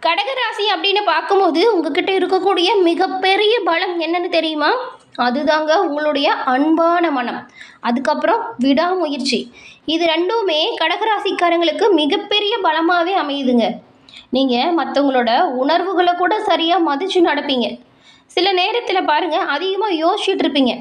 கடகராசி அப்படின்னு பார்க்கும்போது உங்ககிட்ட இருக்கக்கூடிய மிகப்பெரிய பலம் என்னன்னு தெரியுமா? அதுதாங்க உங்களுடைய அன்பான மனம், அதுக்கப்புறம் விடாமுயற்சி. இது ரெண்டுமே கடகராசிக்காரங்களுக்கு மிகப்பெரிய பலமாகவே அமையுதுங்க. நீங்கள் மற்றவங்களோட உணர்வுகளை கூட சரியாக மதித்து நடப்பீங்க. சில நேரத்தில் பாருங்கள், அதிகமாக யோசிச்சுட்டு இருப்பீங்க.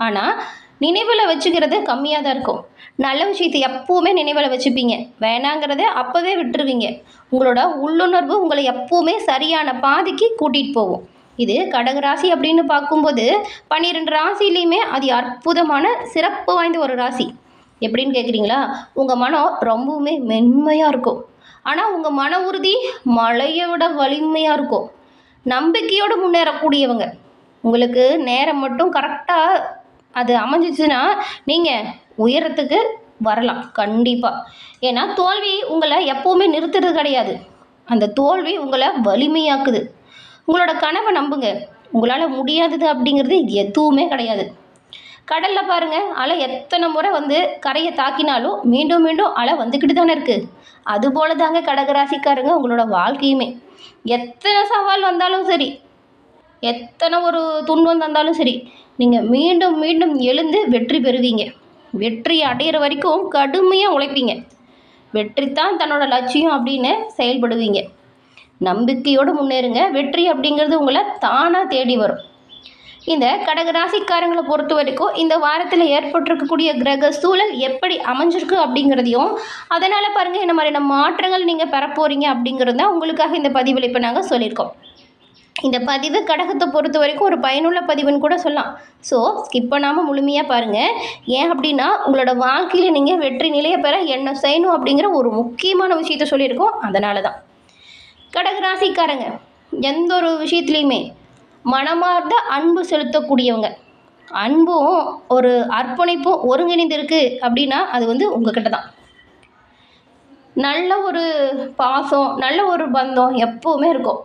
ஆனால் நினைவில் வச்சுக்கிறது கம்மியாக தான் இருக்கும். நல்ல விஷயத்தை எப்போவுமே நினைவில் வச்சுப்பீங்க, வேணாங்கிறத அப்போவே விட்டுருவீங்க. உங்களோட உள்ளுணர்வு உங்களை எப்போவுமே சரியான பாதைக்கு கூட்டிகிட்டு போகும். இது கடகராசி அப்படின்னு பார்க்கும்போது 12 ராசிலையுமே அது அற்புதமான சிறப்பு வாய்ந்த ஒரு ராசி. எப்படின்னு கேட்குறீங்களா? உங்கள் மனம் ரொம்பவுமே மென்மையாக இருக்கும். ஆனால் உங்கள் மன உறுதி மலையை விட வலிமையாக இருக்கும். நம்பிக்கையோடு முன்னேறக்கூடியவங்க. உங்களுக்கு நேரம் மட்டும் கரெக்டாக அது அமைஞ்சிச்சுன்னா நீங்கள் உயரத்துக்கு வரலாம் கண்டிப்பாக. ஏன்னா தோல்வி உங்களை எப்போவுமே நிறுத்துறது கிடையாது, அந்த தோல்வி உங்களை வலிமையாக்குது. உங்களோட கனவை நம்புங்க, உங்களால் முடியாதது அப்படிங்கிறது எதுவுமே கிடையாது. கடலில் பாருங்கள், அலை எத்தனை முறை வந்து கரையை தாக்கினாலும் மீண்டும் மீண்டும் அலை வந்துக்கிட்டு தானே இருக்குது. அதுபோல தாங்க கடகராசிக்காரங்க உங்களோட வாழ்க்கையுமே. எத்தனை சவால் வந்தாலும் சரி, எத்தனை ஒரு துன்பம் தந்தாலும் சரி, நீங்கள் மீண்டும் மீண்டும் எழுந்து வெற்றி பெறுவீங்க. வெற்றி அடையிற வரைக்கும் கடுமையாக உழைப்பீங்க. வெற்றி தான் தன்னோட லட்சியம் அப்படின்னு செயல்படுவீங்க. நம்பிக்கையோடு முன்னேறுங்க. வெற்றி அப்படிங்கிறது உங்களை தானாக தேடி வரும். இந்த கடகராசிக்காரங்களை பொறுத்த வரைக்கும் இந்த வாரத்தில் ஏற்பட்டிருக்கக்கூடிய கிரக சூழல் எப்படி அமைஞ்சிருக்கு அப்படிங்கிறதையும், அதனால் பாருங்கள் என்ன மாதிரியான மாற்றங்கள் நீங்கள் பெற போகிறீங்க அப்படிங்கிறது தான் உங்களுக்காக இந்த பதிவில் இப்போ நாங்கள் சொல்லியிருக்கோம். இந்த பதிவு கடகத்தை பொறுத்த வரைக்கும் ஒரு பயனுள்ள பதிவுன்னு கூட சொல்லலாம். ஸோ ஸ்கிப் பண்ணாமல் முழுமையாக பாருங்கள். ஏன் அப்படின்னா உங்களோட வாழ்க்கையில் நீங்கள் வெற்றி நிலையை பெற என்ன செய்யணும் அப்படிங்கிற ஒரு முக்கியமான விஷயத்த சொல்லியிருக்கோம். அதனால தான் கடகராசிக்காரங்க எந்த ஒரு விஷயத்துலையுமே மனமார்ந்த அன்பு செலுத்தக்கூடியவங்க. அன்பும் ஒரு அர்ப்பணிப்பும் ஒருங்கிணைந்து இருக்குது அப்படின்னா அது வந்து உங்ககிட்ட தான். நல்ல ஒரு பாசம், நல்ல ஒரு பந்தம் எப்போவுமே இருக்கும்.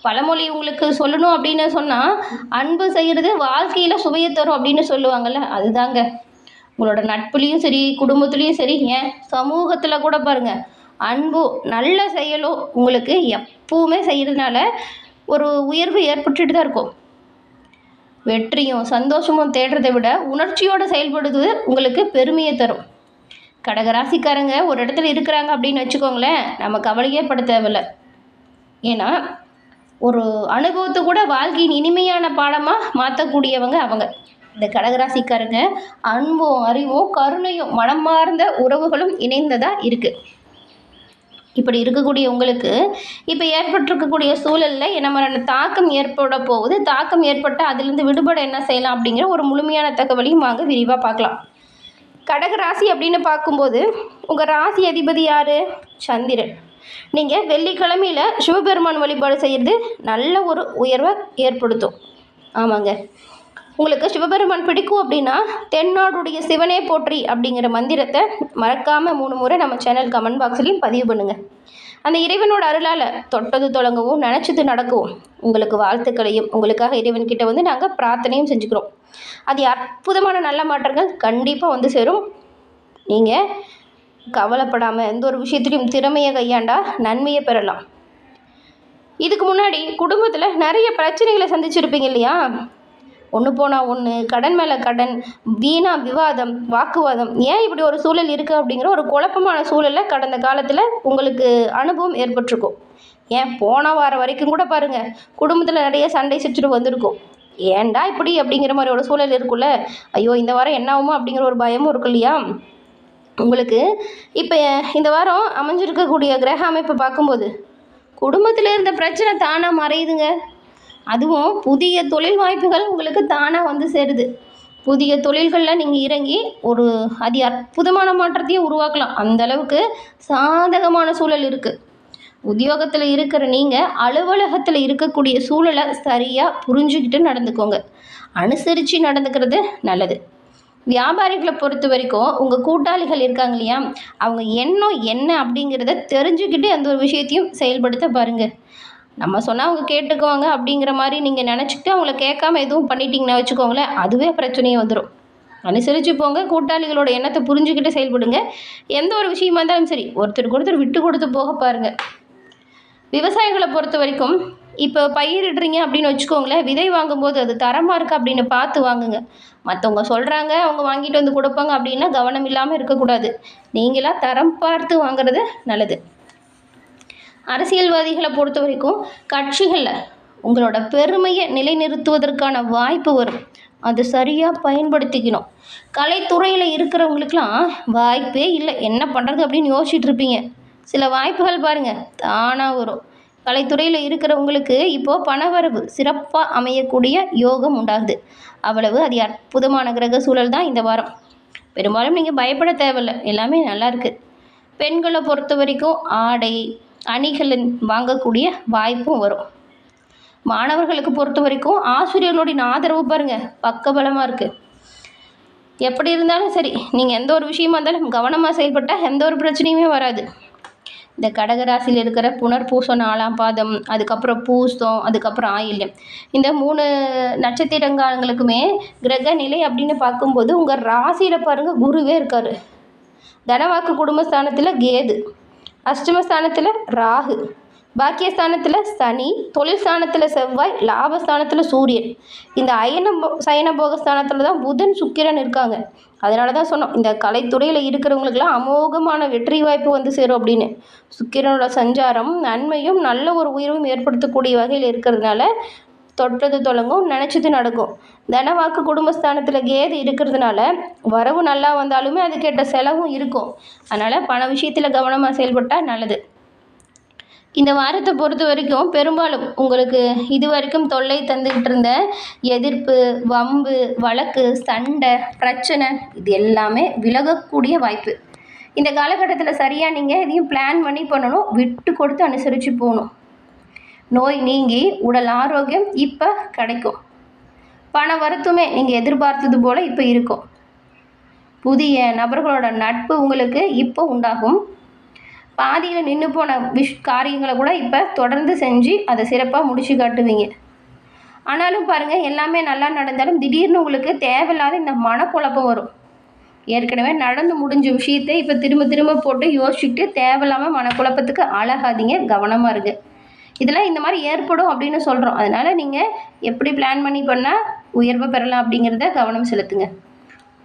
பழமொழி உங்களுக்கு சொல்லணும் அப்படின்னு சொன்னால், அன்பு செய்கிறது வாழ்க்கையில் சுவையை தரும் அப்படின்னு சொல்லுவாங்கள்ல, அதுதாங்க. உங்களோட நட்புலேயும் சரி, குடும்பத்துலேயும் சரி, ஏன் சமூகத்தில் கூட பாருங்கள், அன்பு நல்ல செயலும் உங்களுக்கு எப்பவுமே செய்கிறதுனால ஒரு உயர்வு ஏற்பட்டுட்டு தான் இருக்கும். வெற்றியும் சந்தோஷமும் தேடுறதை விட உணர்ச்சியோடு செயல்படுவது உங்களுக்கு பெருமையை தரும். கடகராசிக்காரங்க ஒரு இடத்துல இருக்கிறாங்க அப்படின்னு வச்சுக்கோங்களேன், நம்ம கவலையே பட தேவையில்லை. ஏன்னா ஒரு அனுபவத்தை கூட வாழ்க்கையின் இனிமையான பாடமாக மாற்றக்கூடியவங்க அவங்க. இந்த கடகராசிக்காரங்க அன்பும் அறிவும் கருணையும் மனமார்ந்த உறவுகளும் இணைந்ததாக இருக்குது. இப்படி இருக்கக்கூடிய உங்களுக்கு இப்போ ஏற்பட்டிருக்கக்கூடிய சூழலில் என்ன மாதிரியான தாக்கம் ஏற்பட போகுது, தாக்கம் ஏற்பட்டால் அதிலிருந்து விடுபட என்ன செய்யலாம் அப்படிங்கிற ஒரு முழுமையான தகவலையும் வாங்க விரிவாக பார்க்கலாம். கடகராசி அப்படின்னு பார்க்கும்போது உங்கள் ராசி அதிபதி யார்? சந்திரன். நீங்கள் வெள்ளிக்கிழமையில் சிவபெருமான் வழிபாடு செய்கிறது நல்ல ஒரு உயர்வை ஏற்படுத்தும். ஆமாங்க, உங்களுக்கு சிவபெருமான் பிடிக்கும் அப்படின்னா தென்னாடுடைய சிவனே போற்றி அப்படிங்கிற மந்திரத்தை மறக்காமல் 3 முறை நம்ம சேனல் கமெண்ட் பாக்ஸ்லையும் பதிவு பண்ணுங்கள். அந்த இறைவனோட அருளால் தொட்டது தொடங்கவும் நினச்சது நடக்கவும் உங்களுக்கு வாழ்த்துக்களையும் உங்களுக்காக இறைவன்கிட்ட வந்து நாங்கள் பிரார்த்தனையும் செஞ்சுக்கிறோம். அது அற்புதமான நல்ல மாற்றங்கள் கண்டிப்பாக வந்து சேரும். நீங்கள் கவலைப்படாமல் எந்த ஒரு விஷயத்துலையும் திறமையை கையாண்டா நன்மையை பெறலாம். இதுக்கு முன்னாடி குடும்பத்தில் நிறைய பிரச்சனைகளை சந்திச்சிருப்பீங்க இல்லையா? ஒன்று போனால் ஒன்று, கடன் மேலே கடன், வீணா விவாதம், வாக்குவாதம். ஏன் இப்படி ஒரு சூழல் இருக்குது அப்படிங்கிற ஒரு குழப்பமான சூழலில் கடந்த காலத்தில் உங்களுக்கு அனுபவம் ஏற்பட்டிருக்கும். ஏன் போன வாரம் வரைக்கும் கூட பாருங்கள், குடும்பத்தில் நிறைய சண்டை சச்சரவு வந்திருக்கும். ஏன்டா இப்படி அப்படிங்கிற மாதிரி ஒரு சூழல் இருக்குல்ல. ஐயோ இந்த வாரம் என்ன ஆகுமோ அப்படிங்கிற ஒரு பயமும் இருக்கும் இல்லையா? உங்களுக்கு இப்போ இந்த வாரம் அமைஞ்சிருக்கக்கூடிய கிரக அமைப்பை பார்க்கும்போது குடும்பத்தில் இருந்த பிரச்சனை தானாக மறையுதுங்க. அதுவும் புதிய தொழில் வாய்ப்புகள் உங்களுக்கு தானாக வந்து சேருது. புதிய தொழில்களில் நீங்கள் இறங்கி ஒரு அற்புதமான மாற்றத்தையும் உருவாக்கலாம். அந்த அளவுக்கு சாதகமான சூழல் இருக்குது. உத்தியோகத்தில் இருக்கிற நீங்கள் அலுவலகத்தில் இருக்கக்கூடிய சூழலை சரியாக புரிஞ்சுக்கிட்டு நடந்துக்கோங்க. அனுசரித்து நடந்துக்கிறது நல்லது. வியாபாரிகளை பொறுத்த வரைக்கும் உங்கள் கூட்டாளிகள் இருக்காங்க இல்லையா, அவங்க எண்ணம் என்ன அப்படிங்கிறத தெரிஞ்சுக்கிட்டு அந்த ஒரு விஷயத்தையும் செயல்படுத்த பாருங்கள். நம்ம சொன்னால் அவங்க கேட்டுக்குவாங்க அப்படிங்கிற மாதிரி நீங்கள் நினச்சிக்கிட்டு அவங்கள கேட்காம எதுவும் பண்ணிட்டீங்கன்னா வச்சுக்கோங்களேன், அதுவே பிரச்சனையே வந்துடும். அனுசரித்து போங்க. கூட்டாளிகளோட எண்ணத்தை புரிஞ்சுக்கிட்டு செயல்படுங்க. எந்த ஒரு விஷயமா இருந்தாலும் சரி ஒருத்தருக்கு ஒருத்தர் விட்டு கொடுத்து போக பாருங்கள். விவசாயிகளை பொறுத்த வரைக்கும் இப்போ பயிரிடுறீங்க அப்படின்னு வச்சுக்கோங்களேன், விதை வாங்கும்போது அது தரமாக இருக்குது அப்படின்னு பார்த்து வாங்குங்க. மற்றவங்க சொல்கிறாங்க, அவங்க வாங்கிட்டு வந்து கொடுப்பாங்க அப்படின்னா கவனம் இல்லாமல் இருக்கக்கூடாது. நீங்களா தரம் பார்த்து வாங்குறது நல்லது. அரசியல்வாதிகளை பொறுத்த வரைக்கும் கட்சிகளில் உங்களோட பெருமையை நிலைநிறுத்துவதற்கான வாய்ப்பு வரும். அது சரியாக பயன்படுத்திக்கணும். கலைத்துறையில் இருக்கிறவங்களுக்கெல்லாம் வாய்ப்பே இல்லை, என்ன பண்ணுறது அப்படின்னு யோசிச்சுட்டு இருப்பீங்க. சில வாய்ப்புகள் பாருங்கள் தானாக வரும். கலைத்துறையில் இருக்கிறவங்களுக்கு இப்போது பணவரவு சிறப்பாக அமையக்கூடிய யோகம் உண்டாகுது. அவ்வளவு அது அற்புதமான கிரக சூழல் தான் இந்த வாரம். பெரும்பாலும் நீங்கள் பயப்பட தேவையில்லை, எல்லாமே நல்லா இருக்குது. பெண்களை பொறுத்த வரைக்கும் ஆடை அணிகளின் வாங்கக்கூடிய வாய்ப்பும் வரும். மாணவர்களுக்கு பொறுத்த வரைக்கும் ஆசிரியர்களுடைய ஆதரவு பாருங்கள் பக்கபலமாக இருக்குது. எப்படி இருந்தாலும் சரி, நீங்கள் எந்த ஒரு விஷயமா இருந்தாலும் கவனமாக செயல்பட்டால் எந்த ஒரு பிரச்சனையுமே வராது. இந்த கடகராசியில் இருக்கிற புனர்பூசம் 4ஆம் பாதம், அதுக்கப்புறம் பூசம், அதுக்கப்புறம் ஆயில்யம், இந்த 3 நட்சத்திரங்களுக்குமே கிரக நிலை அப்படின்னு பார்க்கும்போது உங்கள் ராசியில் பாருங்கள் குருவே இருக்கார். தனவாக்கு குடும்பஸ்தானத்தில் கேது, அஷ்டமஸ்தானத்தில் ராகு, பாக்கியஸ்தானத்தில் சனி, தொழில் ஸ்தானத்தில் செவ்வாய், லாபஸ்தானத்தில் சூரியன், இந்த சயனபோகஸ்தானத்தில் தான் புதன் சுக்கிரன் இருக்காங்க. அதனால தான் சொன்னோம், இந்த கலைத்துறையில் இருக்கிறவங்களுக்கெல்லாம் அமோகமான வெற்றி வாய்ப்பு வந்து சேரும் அப்படின்னு. சுக்கிரனோட சஞ்சாரம் நன்மையும் நல்ல ஒரு உயர்வும் ஏற்படுத்தக்கூடிய வகையில் இருக்கிறதுனால தொட்டது தொடங்கும், நினச்சது நடக்கும். தனவாக்கு குடும்பஸ்தானத்தில் கேது இருக்கிறதுனால வரவு நல்லா வந்தாலுமே அதுக்கேற்ற செலவும் இருக்கும். அதனால் பண விஷயத்தில் கவனமாக செயல்பட்டால் நல்லது. இந்த வாரத்தை பொறுத்த வரைக்கும் பெரும்பாலும் உங்களுக்கு இது வரைக்கும் தொல்லை தந்துக்கிட்டு இருந்த எதிர்ப்பு, வம்பு, வழக்கு, சண்டை, பிரச்சனை இது எல்லாமே விலகக்கூடிய வாய்ப்பு. இந்த காலகட்டத்தில் சரியாக நீங்கள் எதையும் பிளான் பண்ணி பண்ணணும், விட்டு கொடுத்து அனுசரித்து போகணும். நோய் நீங்கி உடல் ஆரோக்கியம் இப்போ கிடைக்கும். பண வருத்தமே நீங்கள் எதிர்பார்த்தது போல் இப்போ இருக்கும். புதிய நபர்களோட நட்பு உங்களுக்கு இப்போ உண்டாகும். பாதியில் நின்று போன காரியங்களை கூட இப்போ தொடர்ந்து செஞ்சு அதை சிறப்பாக முடிச்சு காட்டுவீங்க. ஆனாலும் பாருங்கள், எல்லாமே நல்லா நடந்தாலும் திடீர்னு உங்களுக்கு தேவையில்லாத இந்த மனக்குழப்பம் வரும். ஏற்கனவே நடந்து முடிஞ்ச விஷயத்தை இப்போ திரும்ப திரும்ப போட்டு யோசிச்சுட்டு தேவையில்லாமல் மனக்குழப்பத்துக்கு ஆளாகாதீங்க, கவனமாக இருங்க. இதெல்லாம் இந்த மாதிரி ஏற்படும் அப்படின்னு சொல்கிறோம். அதனால் நீங்கள் எப்படி பிளான் பண்ணி பண்ணால் உயர்வை பெறலாம் அப்படிங்கிறத கவனம் செலுத்துங்க.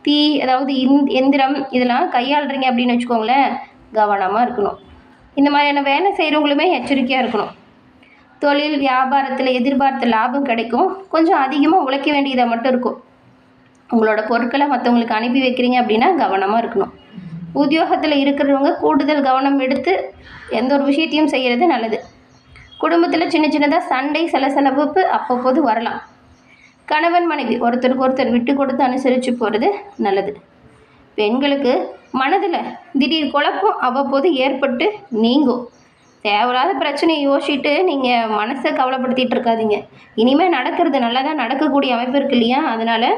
தீ அதாவது எந்திரம் இதெல்லாம் கையாளுறீங்க அப்படின்னு வச்சுக்கோங்களேன், கவனமாக இருக்கணும். இந்த மாதிரியான வேலை செய்கிறவங்களுமே எச்சரிக்கையாக இருக்கணும். தொழில் வியாபாரத்தில் எதிர்பார்த்த லாபம் கிடைக்கும். கொஞ்சம் அதிகமாக உழைக்க வேண்டியதாக மட்டும் இருக்கும். உங்களோட பொருட்களை மற்றவங்களுக்கு அனுப்பி வைக்கிறீங்க அப்படின்னா கவனமாக இருக்கணும். உத்தியோகத்தில் இருக்கிறவங்க கூடுதல் கவனம் எடுத்து எந்த ஒரு விஷயத்தையும் செய்கிறது நல்லது. குடும்பத்தில் சின்ன சின்னதாக சண்டை சலசலப்பு அப்பப்போது வரலாம். கணவன் மனைவி ஒருத்தருக்கு ஒருத்தர் விட்டு கொடுத்து அனுசரித்து போகிறது நல்லது. பெண்களுக்கு மனதில் திடீர் குழப்பம் அவ்வப்போது ஏற்பட்டு நீங்கும். தேவையில்லாத பிரச்சனையை யோசிச்சுட்டு நீங்கள் மனசை கவலைப்படுத்திகிட்டு இருக்காதீங்க. இனிமேல் நடக்கிறது நல்லதாக நடக்கக்கூடிய அமைப்பு இருக்கு இல்லையா, அதனால்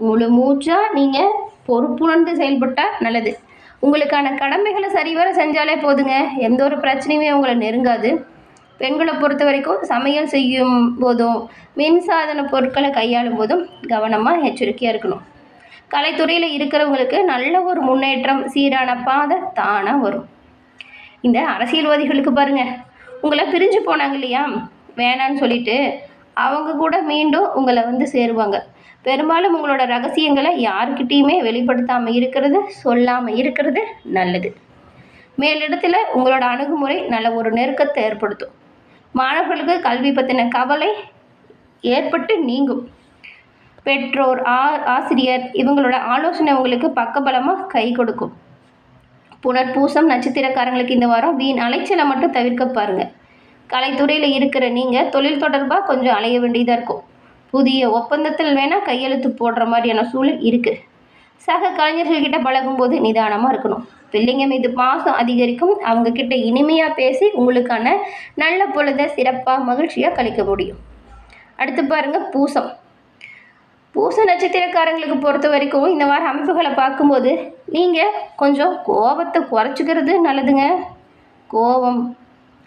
முழு மூச்சாக நீங்கள் பொறுப்புணர்ந்து செயல்பட்டால் நல்லது. உங்களுக்கான கடமைகளை சரிவர செஞ்சாலே போதுங்க, எந்த ஒரு பிரச்சனையுமே உங்களை நெருங்காது. பெண்களை பொறுத்த வரைக்கும் சமையல் செய்யும் போதும் மின்சாதன பொருட்களை கையாளும் போதும் கவனமாக எச்சரிக்கையாக இருக்கணும். கலைத்துறையில் இருக்கிறவங்களுக்கு நல்ல ஒரு முன்னேற்றம், சீரான பாதை தானாக வரும். இந்த அரசியல்வாதிகளுக்கு பாருங்கள், உங்களை பிரிஞ்சு போனாங்க இல்லையா, வேணான்னு சொல்லிட்டு அவங்க கூட மீண்டும் உங்களை வந்து சேருவாங்க. பெரும்பாலும் உங்களோட ரகசியங்களை யாருக்கிட்டேயுமே வெளிப்படுத்தாமல் இருக்கிறது, சொல்லாமல் இருக்கிறது நல்லது. மேலிடத்தில் உங்களோட அணுகுமுறை நல்ல ஒரு நெருக்கத்தை ஏற்படுத்தும். மாணவர்களுக்கு கல்வி பற்றின கவலை ஏற்பட்டு நீங்கும். பெற்றோர், ஆசிரியர் இவங்களோட ஆலோசனை உங்களுக்கு பக்கபலமாக கை கொடுக்கும். புனர்பூசம் நட்சத்திரக்காரங்களுக்கு இந்த வாரம் வீண் அலைச்சலை மட்டும் தவிர்க்க பாருங்கள். கலைத்துறையில் இருக்கிற நீங்கள் தொழில் தொடர்பாக கொஞ்சம் அலைய வேண்டியதாக இருக்கும். புதிய ஒப்பந்தத்தில் வேணால் கையெழுத்து போடுற மாதிரியான சூழல் இருக்குது. சக கலைஞர்கள்கிட்ட பழகும்போது நிதானமாக இருக்கணும். பிள்ளைங்க மீது பாசம் அதிகரிக்கும். அவங்கக்கிட்ட இனிமையாக பேசி உங்களுக்கான நல்ல பொழுதை சிறப்பாக மகிழ்ச்சியாக கழிக்க முடியும். அடுத்து பாருங்கள் பூசம். பூச நட்சத்திரக்காரங்களுக்கு பொறுத்த வரைக்கும் இந்த மாதிரி அமைப்புகளை பார்க்கும்போது நீங்கள் கொஞ்சம் கோபத்தை குறைச்சிக்கிறது நல்லதுங்க. கோபம்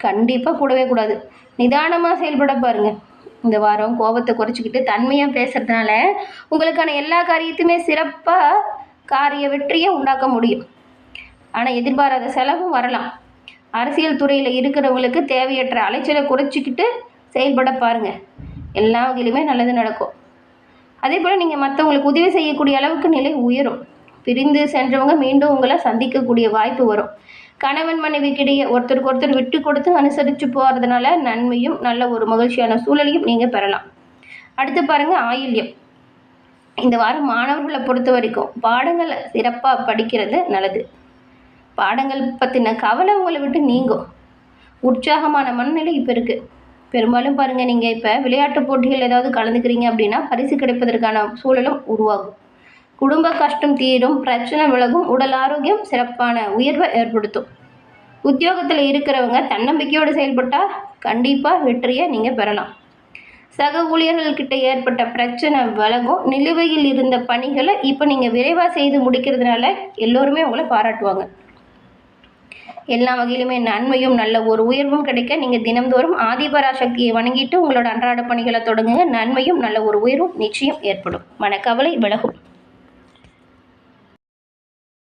கண்டிப்பாக கூடவே கூடாது. நிதானமாக செயல்பட பாருங்கள். இந்த வாரம் கோபத்தை குறைச்சிக்கிட்டு தன்மையாக பேசுகிறதுனால உங்களுக்கான எல்லா காரியத்தையுமே சிறப்பாக காரிய வெற்றியை உண்டாக்க முடியும். ஆனால் எதிர்பாராத செலவும் வரலாம். அரசியல் துறையில் இருக்கிறவங்களுக்கு தேவையற்ற அலைச்சலை குறைச்சிக்கிட்டு செயல்பட பாருங்கள். எல்லா வகையிலுமே நல்லது நடக்கும். அதே போல் நீங்கள் மற்றவங்களுக்கு உதவி செய்யக்கூடிய அளவுக்கு நிலை உயரும். பிரிந்து சென்றவங்க மீண்டும் உங்களை சந்திக்கக்கூடிய வாய்ப்பு வரும். கணவன் மனைவிக்கிடையே ஒருத்தருக்கு ஒருத்தர் விட்டு கொடுத்து அனுசரித்து போகிறதுனால நன்மையும் நல்ல ஒரு மகிழ்ச்சியான சூழலையும் நீங்கள் பெறலாம். அடுத்து பாருங்கள் ஆயில்யம். இந்த வாரம் மாணவர்களை பொறுத்த வரைக்கும் பாடங்களை சிறப்பாக படிக்கிறது நல்லது. பாடங்கள் பற்றின கவலை உங்களை விட்டு நீங்கும். உற்சாகமான மனநிலை இப்போ இருக்குது. பெரும்பாலும் பாருங்கள், நீங்கள் இப்போ விளையாட்டு போட்டிகள் ஏதாவது கலந்துக்கிறீங்க அப்படின்னா பரிசு கிடைப்பதற்கான சூழலும் உருவாகும். குடும்ப கஷ்டம் தீரும், பிரச்சனை விலகும், உடல் ஆரோக்கியம் சிறப்பான உயர்வை ஏற்படுத்தும். உத்தியோகத்தில் இருக்கிறவங்க தன்னம்பிக்கையோடு செயல்பட்டால் கண்டிப்பாக வெற்றியை நீங்கள் பெறலாம். சக ஊழியர்கள்கிட்ட ஏற்பட்ட பிரச்சனை விலகும். நிலுவையில் இருந்த பணிகளை இப்போ நீங்கள் விரைவாக செய்து முடிக்கிறதுனால எல்லோருமே உங்களை பாராட்டுவாங்க. எல்லா வகையிலுமே நன்மையும் நல்ல ஒரு உயர்வும் கிடைக்க நீங்கள் தினம்தோறும் ஆதிபராசக்தியை வணங்கிட்டு உங்களோட அன்றாட பணிகளை தொடங்குங்க. நன்மையும் நல்ல ஒரு உயர்வும் நிச்சயம் ஏற்படும். மனக்கவலை விலகும்.